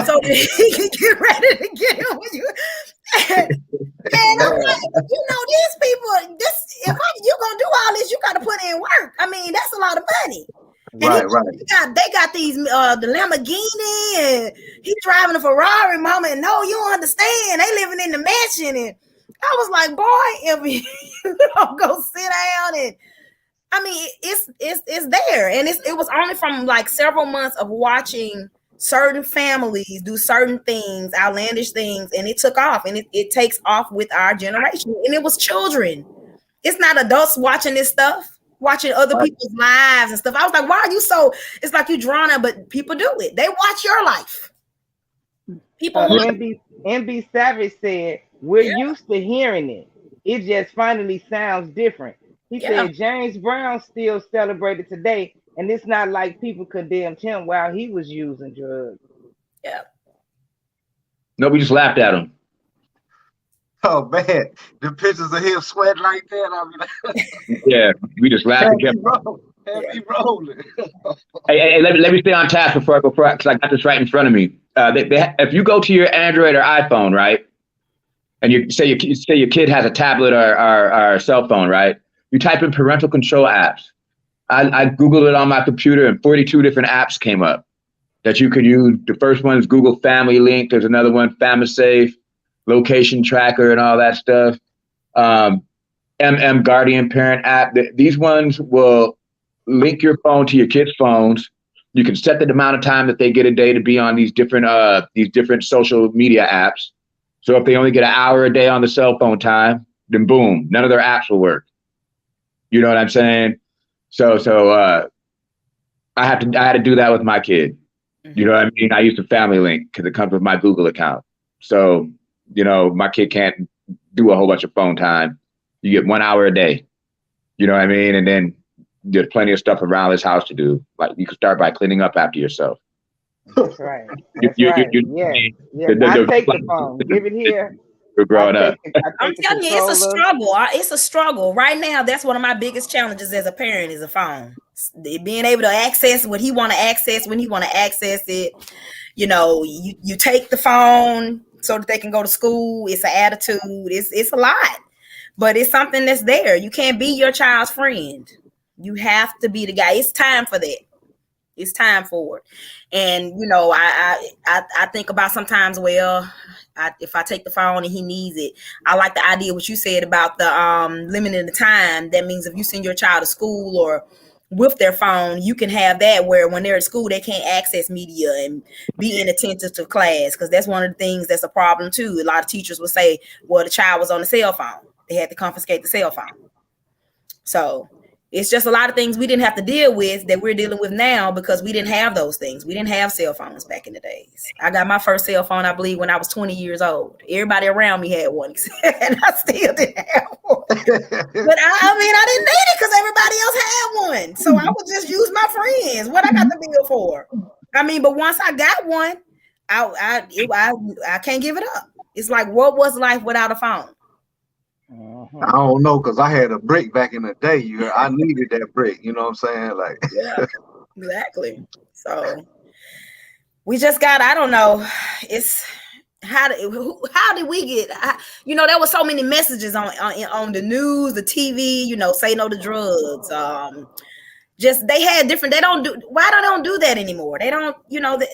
so that he can get ready to get him when you. And I'm like, these people, you gonna do all this, you gotta put in work. I mean, that's a lot of money. And Right. they got these the Lamborghini, and he driving a Ferrari, mama. And no, you don't understand. They living in the mansion, and I was like, boy, if you don't go sit down, and I mean, it's there, and it was only from like several months of watching certain families do certain things, outlandish things, and it took off, and it takes off with our generation, and it was children. It's not adults watching this stuff, watching other people's lives and stuff. I was like, why are you so? It's like you drawn out, but people do it. They watch your life. People MB Savage said, we're used to hearing it. It just finally sounds different. He said James Brown still celebrated today, and it's not like people condemned him while he was using drugs. Yeah. No, we just laughed at him. Oh man, the pictures of him sweating like that. I mean, yeah, we just laughed at him. Heavy rolling. Hey, let me stay on task before because I got this right in front of me. If you go to your Android or iPhone, right, and you say your kid has a tablet or a cell phone, right, you type in parental control apps. I Googled it on my computer, and 42 different apps came up that you could use. The first one is Google Family Link. There's another one, FamiSafe, Location Tracker, and all that stuff. Guardian Parent app. These ones will link your phone to your kids' phones. You can set the amount of time that they get a day to be on these different social media apps. So if they only get an hour a day on the cell phone time, then boom, none of their apps will work. You know what I'm saying? So I had to do that with my kid. You know what I mean? I use the Family Link because it comes with my Google account. So, my kid can't do a whole bunch of phone time. You get 1 hour a day. You know what I mean? And then there's plenty of stuff around this house to do. Like you can start by cleaning up after yourself. That's right. That's right. Yeah. I take the phone. Give it here. You're growing up. I'm telling you, it's a struggle. It's a struggle. Right now, that's one of my biggest challenges as a parent is a phone. Being able to access what he want to access when he want to access it. You take the phone so that they can go to school. It's an attitude. It's a lot. But it's something that's there. You can't be your child's friend. You have to be the guy. It's time for that. It's time for it. And, I think about sometimes, if I take the phone and he needs it, I like the idea what you said about the limiting the time. That means if you send your child to school or with their phone, you can have that where when they're at school, they can't access media and be inattentive to class. Because that's one of the things that's a problem too. A lot of teachers will say, well, the child was on the cell phone. They had to confiscate the cell phone. So it's just a lot of things we didn't have to deal with that we're dealing with now because we didn't have those things. We didn't have cell phones back in the days. I got my first cell phone, I believe, when I was 20 years old. Everybody around me had one, and I still didn't have one. But I didn't need it because everybody else had one. So I would just use my friends. What I got the bill for? But once I got one, I can't give it up. It's like, what was life without a phone? I don't know, because I had a brick back in the day. I needed that brick. You know what I'm saying? Like, yeah, exactly. So we just got. I don't know. It's how did we get? There was so many messages on the news, the TV. Say no to drugs. Just they had different. They don't do. Why don't do that anymore? They don't.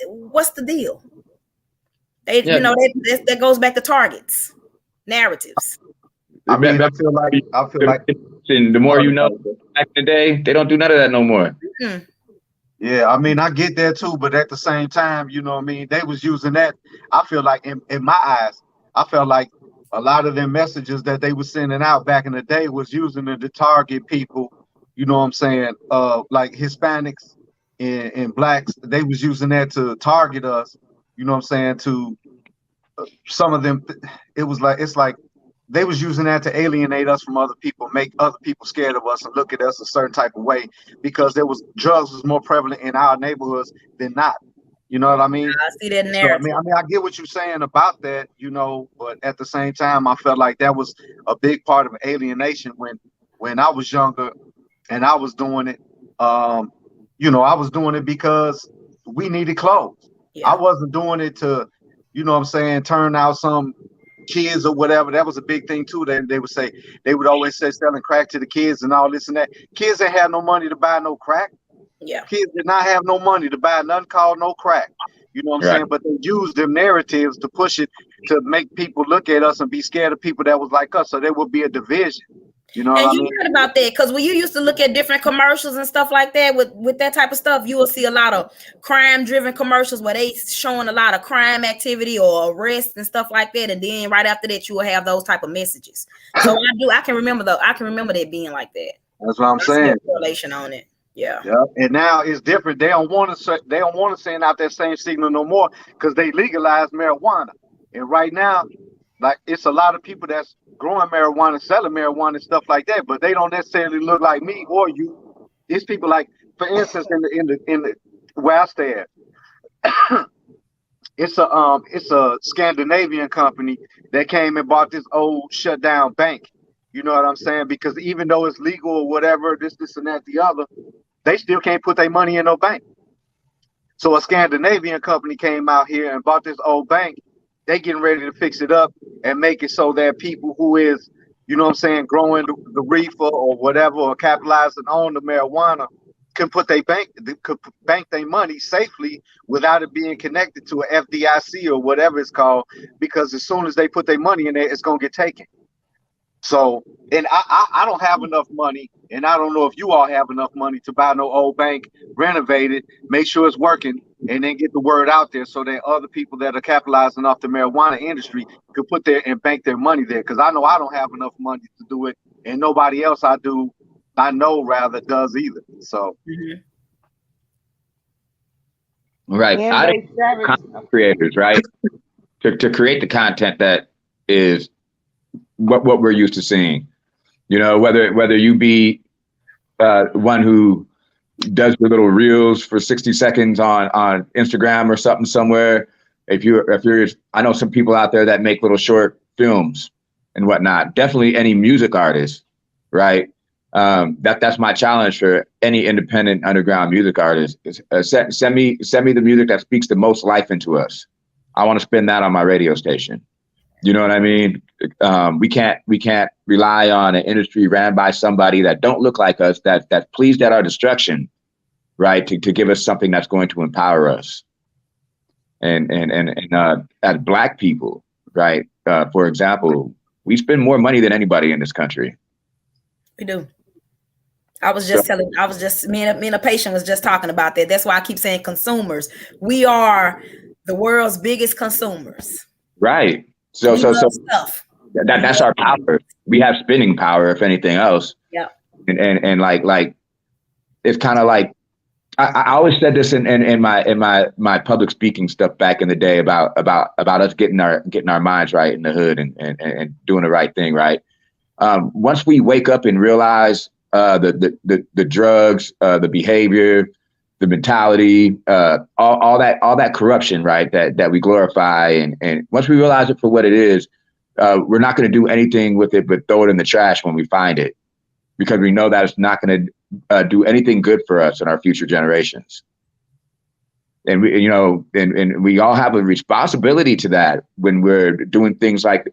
What's the deal? That goes back to targets, narratives. I feel like and the more back in the day, they don't do none of that no more. Mm-hmm. Yeah, I get that too, but at the same time, they was using that. I feel like in my eyes, I felt like a lot of them messages that they were sending out back in the day was using it to target people, like Hispanics and blacks. They was using that to target us, to some of them. It's like they was using that to alienate us from other people, make other people scared of us and look at us a certain type of way because drugs was more prevalent in our neighborhoods than not. You know what I mean? I see that narrative. So, I get what you're saying about that, but at the same time, I felt like that was a big part of alienation when I was younger and I was doing it. I was doing it because we needed clothes. I wasn't doing it to, you know what I'm saying, turn out some kids or whatever. That was a big thing too. They would say, they would always say selling crack to the kids and all this and that. Kids ain't had no money to buy no crack. Yeah. Kids did not have no money to buy nothing called no crack. You know what I'm saying? But they used them narratives to push it to make people look at us and be scared of people that was like us. So there would be a division. You know what I mean? Heard about that, because when you used to look at different commercials and stuff like that with that type of stuff, you will see a lot of crime-driven commercials where they showing a lot of crime activity or arrests and stuff like that, and then right after that, you will have those type of messages. So I can remember that being like that. That's what I'm saying. Correlation on it. Yeah. And now it's different. They don't want to send out that same signal no more because they legalized marijuana. And right now, like, it's a lot of people that's growing marijuana, selling marijuana and stuff like that, but they don't necessarily look like me or you. These people, like, for instance, in the where I stay at, it's a Scandinavian company that came and bought this old shut down bank. You know what I'm saying? Because even though it's legal or whatever, this and that, the other, they still can't put their money in no bank. So a Scandinavian company came out here and bought this old bank. They getting ready to fix it up and make it so that people who is, you know what I'm saying, growing the reefer or whatever, or capitalizing on the marijuana, can put their bank their money safely without it being connected to a FDIC or whatever it's called. Because as soon as they put their money in there, it's gonna get taken. So, and I don't have enough money, and I don't know if you all have enough money to buy no old bank, renovate it, make sure it's working, and then get the word out there so that other people that are capitalizing off the marijuana industry could put their and bank their money there. Because I know I don't have enough money to do it, and nobody else I know rather does either. So, right, content creators, right, to create the content that is what we're used to seeing, you know, whether you be one who does the little reels for 60 seconds on Instagram or something somewhere. If you're, I know some people out there that make little short films and whatnot. Definitely any music artist, right? That's my challenge for any independent underground music artist. Send me the music that speaks the most life into us. I want to spin that on my radio station. You know what I mean? We can't rely on an industry ran by somebody that don't look like us, that's pleased at our destruction, right? To give us something that's going to empower us. And as Black people, right? For example, we spend more money than anybody in this country. We do. Me and a patient was just talking about that. That's why I keep saying consumers. We are the world's biggest consumers. Right. So stuff. That's our power. We have spending power, if anything else. Yeah. And like it's kind of like I always said this in my public speaking stuff back in the day about us getting our minds right in the hood and doing the right thing, right? Once we wake up and realize the drugs, the behavior, the mentality, all that corruption, right? That we glorify, and once we realize it for what it is, we're not going to do anything with it but throw it in the trash when we find it, because we know that it's not going to do anything good for us and our future generations. And we all have a responsibility to that when we're doing things like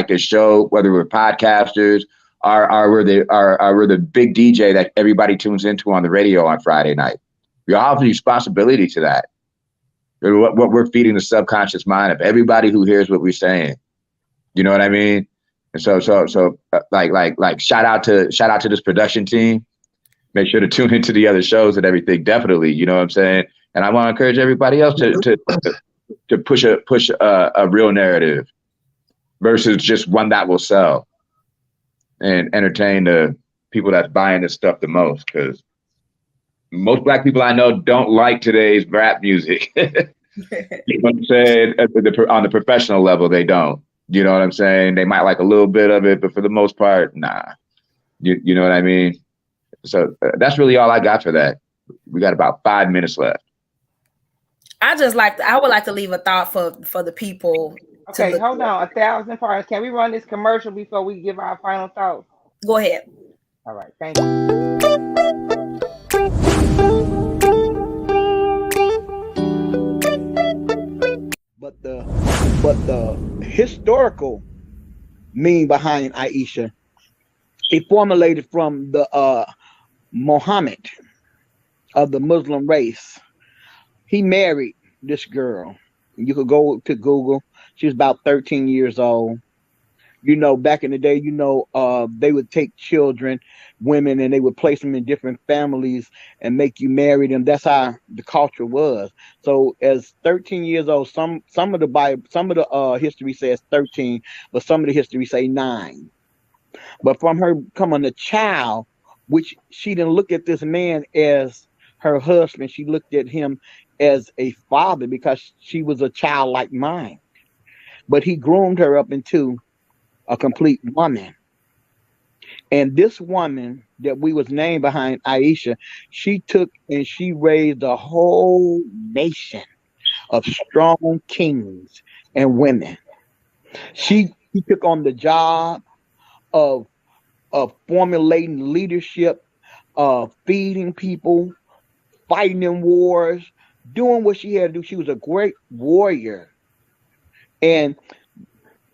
this show, whether we're podcasters or we're the big DJ that everybody tunes into on the radio on Friday night. We all have a responsibility to that. What we're feeding the subconscious mind of everybody who hears what we're saying. You know what I mean? And so like shout out to this production team. Make sure to tune into the other shows and everything. Definitely, you know what I'm saying? And I want to encourage everybody else to push a real narrative versus just one that will sell, and entertain the people that's buying this stuff the most, because most Black people I know don't like today's rap music. You know what I'm saying? On the professional level, they don't. You know what I'm saying? They might like a little bit of it, but for the most part, nah. You know what I mean? So that's really all I got for that. We got about 5 minutes left. I would like to leave a thought for the people. Okay, hold on. 1,000 parts. Can we run this commercial before we give our final thoughts? Go ahead. All right, thank you. But the historical meaning behind Aisha, it formulated from the Muhammad of the Muslim race. He married this girl. You could go to Google. She was about 13 years old. Back in the day, they would take children, women, and they would place them in different families and make you marry them. That's how the culture was. So, as 13 years old, some of the Bible, some of the history says 13, but some of the history say 9. But from her becoming a child, which she didn't look at this man as her husband, she looked at him as a father because she was a childlike mind. But he groomed her up into a complete woman. And this woman that we was named behind Aisha, she took and she raised a whole nation of strong kings and women. She took on the job of formulating leadership, feeding people, fighting in wars, doing what she had to do. She was a great warrior. And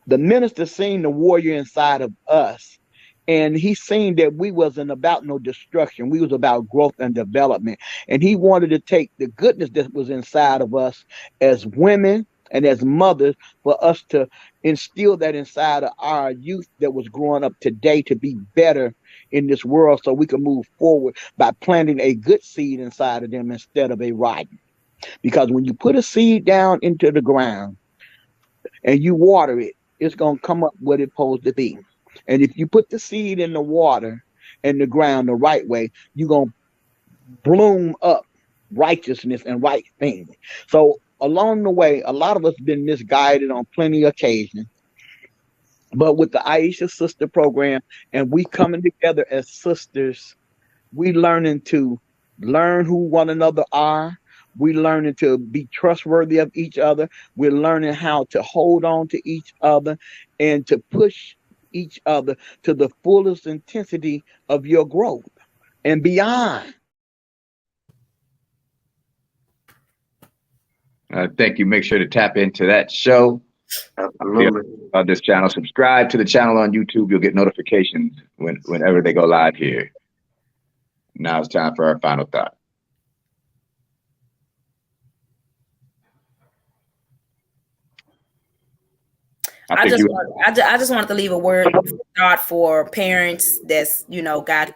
the minister seen the warrior inside of us, and he seen that we wasn't about no destruction. We was about growth and development. And he wanted to take the goodness that was inside of us as women and as mothers, for us to instill that inside of our youth that was growing up today to be better in this world, so we can move forward by planting a good seed inside of them instead of a rotten. Because when you put a seed down into the ground and you water it, it's going to come up what it's supposed to be. And if you put the seed in the water and the ground the right way, you're going to bloom up righteousness and right things. So along the way, a lot of us been misguided on plenty of occasions. But with the Aisha Sister Program, and we coming together as sisters, we learning to learn who one another are. We learning to be trustworthy of each other. We're learning how to hold on to each other and to push each other to the fullest intensity of your growth and beyond. Thank you. Make sure to tap into that show. Absolutely. On this channel, subscribe to the channel on YouTube. You'll get notifications whenever they go live here. Now it's time for our final thought. I just wanted to leave a word thought for parents that's got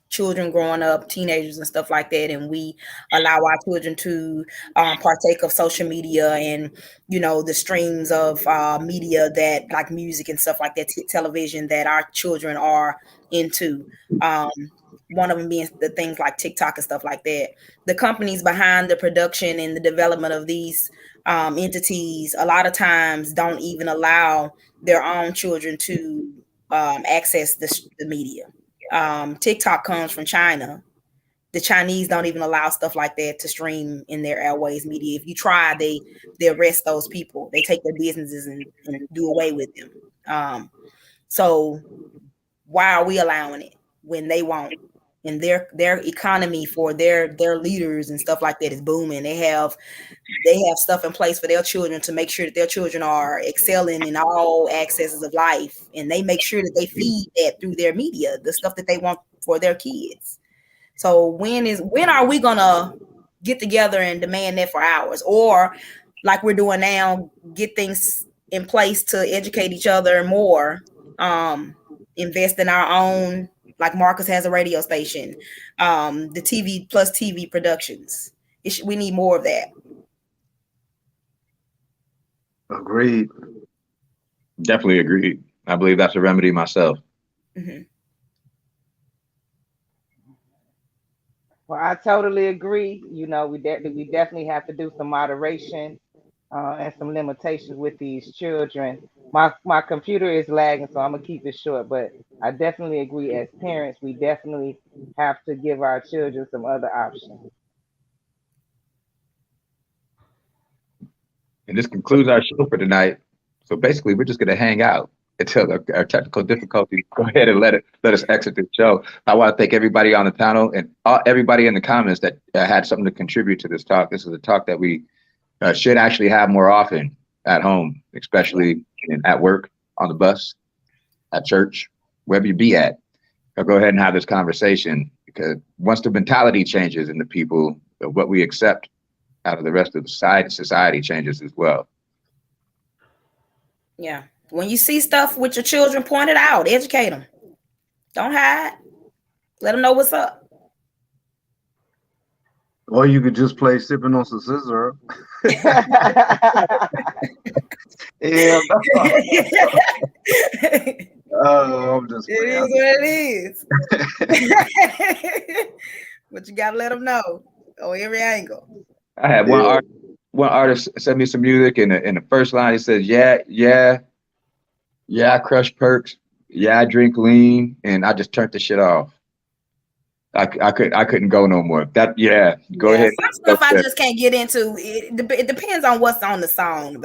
children growing up, teenagers and stuff like that, and we allow our children to partake of social media and the streams of media that like music and stuff like that, television that our children are into. One of them being the things like TikTok and stuff like that. The companies behind the production and the development of these entities a lot of times don't even allow their own children to access the media. TikTok comes from China. The Chinese don't even allow stuff like that to stream in their airways media. If you try, they arrest those people. They take their businesses and do away with them. So why are we allowing it when they won't? And their economy for their leaders and stuff like that is booming. They have stuff in place for their children to make sure that their children are excelling in all accesses of life, and they make sure that they feed that through their media, the stuff that they want for their kids. So when are we gonna get together and demand that for ours, or like we're doing now, get things in place to educate each other more, invest in our own, like Marcus has a radio station, the TV plus TV productions. We need more of that. Agreed. Definitely agreed. I believe that's a remedy myself. Mm-hmm. Well, I totally agree. We definitely have to do some moderation and some limitations with these children. My computer is lagging, so I'm gonna keep it short. But I definitely agree. As parents, we definitely have to give our children some other options. And this concludes our show for tonight. So basically, we're just going to hang out until our technical difficulties go ahead and let us exit the show. I want to thank everybody on the panel and everybody in the comments that had something to contribute to this talk. This is a talk that we should actually have more often. at home, especially at work, on the bus, at church, wherever you be at. So go ahead and have this conversation, because once the mentality changes in the people, what we accept out of the rest of the society changes as well. Yeah. When you see stuff with your children, point it out, educate them. Don't hide. Let them know what's up. Or you could just play sipping on some scissor. Yeah. Oh, I'm just It is what it is. But you gotta let them know on every angle. I had one artist sent me some music, and in the first line he says, yeah, I crush perks, yeah, I drink lean, and I just turned the shit off. I couldn't go no more. Go ahead. Some stuff I just can't get into. It depends on what's on the song, though.